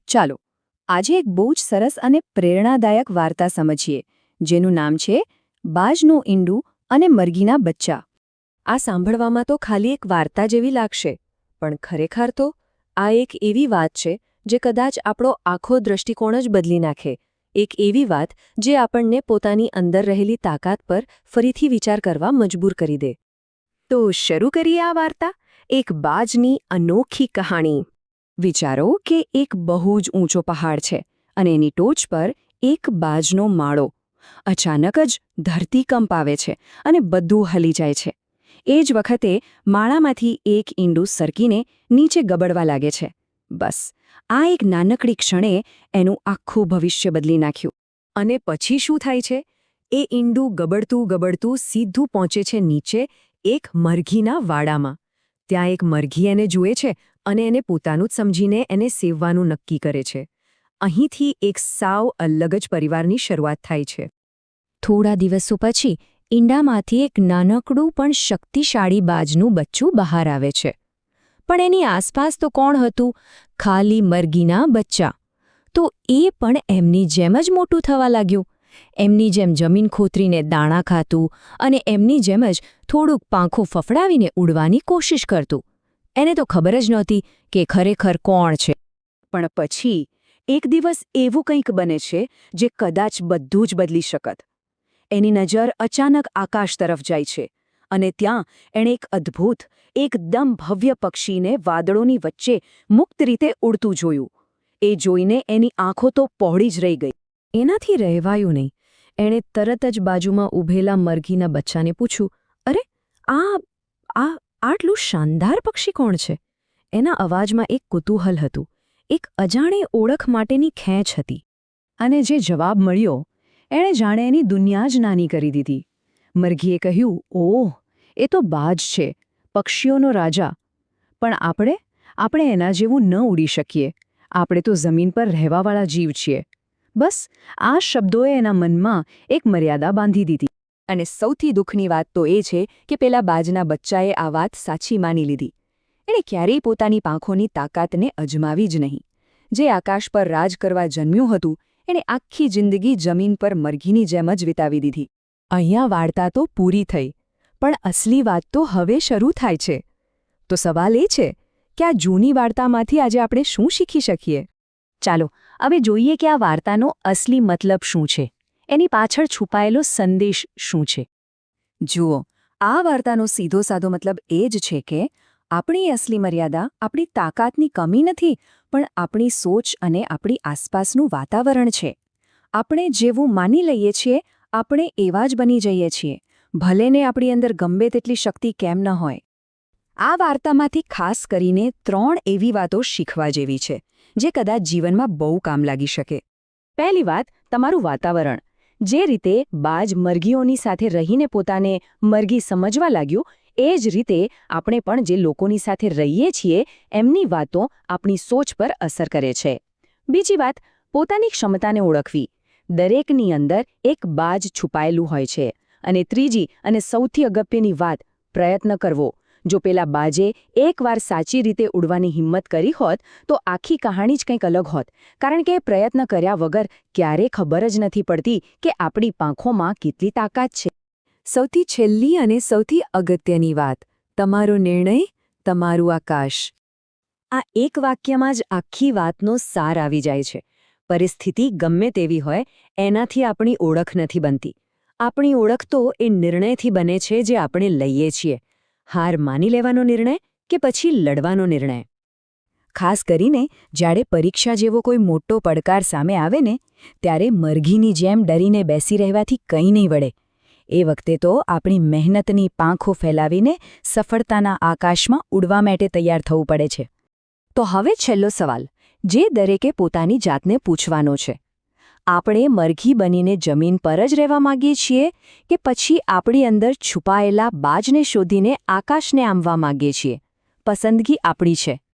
ચાલો આજે એક બહુ જ સરસ અને પ્રેરણાદાયક વાર્તા સમજીએ જેનું નામ છે બાજનું ઈંડું અને મરઘીના બચ્ચા. આ સાંભળવામાં તો ખાલી એક વાર્તા જેવી લાગશે, પણ ખરેખર તો આ એક એવી વાત છે જે કદાચ આપણો આખો દૃષ્ટિકોણ જ બદલી નાખે. એક એવી વાત જે આપણને પોતાની અંદર રહેલી તાકાત પર ફરીથી વિચાર કરવા મજબૂર કરી દે. તો શરૂ કરીએ આ વાર્તા, એક બાજની અનોખી કહાણી. વિચારો કે એક બહુ જ ઊંચો પહાડ છે અને એની ટોચ પર એક બાજનો માળો. અચાનક જ ધરતીકંપ આવે છે અને બધું હલી જાય છે. એ જ વખતે માળામાંથી એક ઈંડું સરકીને નીચે ગબડવા લાગે છે. બસ આ એક નાનકડી ક્ષણે એનું આખું ભવિષ્ય બદલી નાખ્યું. અને પછી શું થાય છે? એ ઈંડું ગબડતું ગબડતું સીધું પહોંચે છે નીચે એક મરઘીના વાડામાં. ત્યાં એક મરઘી એને જુએ છે અને એને પોતાનું જ સમજીને એને સેવવાનું નક્કી કરે છે. અહીંથી એક સાવ અલગ જ પરિવારની શરૂઆત થાય છે. થોડા દિવસો પછી ઈંડામાંથી એક નાનકડું પણ શક્તિશાળી બાજનું બચ્ચું બહાર આવે છે. પણ એની આસપાસ તો કોણ હતું? ખાલી મરઘીના બચ્ચા. તો એ પણ એમની જેમ જ મોટું થવા લાગ્યું. એમની જેમ જમીન ખોતરીને દાણા ખાતું અને એમની જેમ જ થોડુંક પાંખો ફફડાવીને ઉડવાની કોશિશ કરતું. એને તો ખબર જ નહોતી કે ખરેખર કોણ છે. પણ પછી એક દિવસ એવું કંઈક બને છે જે કદાચ બધું જ બદલી શકત. એની નજર અચાનક આકાશ તરફ જાય છે અને ત્યાં એણે એક અદ્ભુત, એકદમ ભવ્ય પક્ષીને વાદળોની વચ્ચે મુક્ત રીતે ઉડતું જોયું. એ જોઈને એની આંખો તો પહોળી જ રહી ગઈ. એનાથી રહેવાયું નહીં. એણે તરત જ બાજુમાં ઊભેલા મરઘીના બચ્ચાને પૂછ્યું, અરે આટલું શાનદાર પક્ષી કોણ છે? એના અવાજમાં એક કુતૂહલ હતું, એક અજાણે ઓળખ માટેની ખેંચ હતી. અને જે જવાબ મળ્યો એણે જાણે એની દુનિયા જ નાની કરી દીધી. મરઘીએ કહ્યું, ઓહ, એ તો બાજ છે, પક્ષીઓનો રાજા. પણ આપણે એના જેવું ન ઉડી શકીએ. આપણે તો જમીન પર રહેવાવાળા જીવ છીએ. બસ આ શબ્દોએ એના મનમાં એક મર્યાદા બાંધી દીધી. અને સૌથી દુઃખની વાત તો એ છે કે પેલા બાજના બચ્ચાએ આ વાત સાચી માની લીધી. એણે ક્યારેય પોતાની પાંખોની તાકાતને અજમાવી જ નહીં. જે આકાશ પર રાજ કરવા જન્મ્યું હતું એણે આખી જિંદગી જમીન પર મરઘીની જેમ જ વિતાવી દીધી. અહીંયા વાર્તા તો પૂરી થઈ, પણ અસલી વાત તો હવે શરૂ થાય છે. તો સવાલ એ છે કે આ જૂની વાર્તામાંથી આજે આપણે શું શીખી શકીએ? ચાલો હવે જોઈએ કે આ વાર્તાનો અસલી મતલબ શું છે, એની પાછળ છુપાયેલો સંદેશ શું છે. જુઓ, આ વાર્તાનો સીધો સાધો મતલબ એ જ છે કે આપણી અસલી મર્યાદા આપણી તાકાતની કમી નથી, પણ આપણી સોચ અને આપણી આસપાસનું વાતાવરણ છે. આપણે જેવું માની લઈએ છીએ આપણે એવા જ બની જઈએ છીએ, ભલેને આપણી અંદર ગમે તેટલી શક્તિ કેમ ન હોય. આ વાર્તામાંથી ખાસ કરીને 3 એવી વાતો શીખવા જેવી છે જે કદાચ જીવનમાં બહુ કામ લાગી શકે. પહેલી વાત, તમારું વાતાવરણ. જે રીતે બાજ મરઘીઓની સાથે રહીને પોતાને મરઘી સમજવા લાગ્યું, એ જ રીતે આપણે પણ જે લોકોની સાથે રહીએ છીએ એમની વાતો આપણી સોચ પર અસર કરે છે. બીજી વાત, પોતાની ક્ષમતાને ઓળખવી. દરેકની અંદર એક બાજ છુપાયેલું હોય છે. અને ત્રીજી અને સૌથી અગત્યની વાત, પ્રયત્ન કરવો. જો પેલા બાજે એકવાર સાચી રીતે ઉડવાની હિંમત કરી હોત તો આખી કહાણી જ કંઈક અલગ હોત, કારણ કે પ્રયત્ન કર્યા વગર ક્યારેય ખબર જ નથી પડતી કે આપણી પાંખોમાં કેટલી તાકાત છે. સૌથી છેલ્લી અને સૌથી અગત્યની વાત, તમારો નિર્ણય, તમારું આકાશ. આ એક વાક્યમાં જ આખી વાતનો સાર આવી જાય છે. પરિસ્થિતિ ગમે તેવી હોય, એનાથી આપણી ઓળખ નથી બનતી. આપણી ઓળખ તો એ નિર્ણયથી બને છે જે આપણે લઈએ છીએ. હાર માની લેવાનો નિર્ણય કે પછી લડવાનો નિર્ણય. ખાસ કરીને જ્યારે પરીક્ષા જેવો કોઈ મોટો પડકાર સામે આવે ને, ત્યારે મરઘીની જેમ ડરીને બેસી રહેવાથી કંઈ નહીં વળે. એ વખતે તો આપણી મહેનતની પાંખો ફેલાવીને સફળતાના આકાશમાં ઉડવા માટે તૈયાર થવું પડે છે. તો હવે છેલ્લો સવાલ, જે દરેકે પોતાની જાતને પૂછવાનો છે. આપણે મરઘી બનીને જમીન પર જ રહેવા માંગીએ છીએ કે પછી આપણી અંદર છુપાયેલા બાજને શોધીને આકાશને આંબવા માંગીએ છીએ? પસંદગી આપણી છે.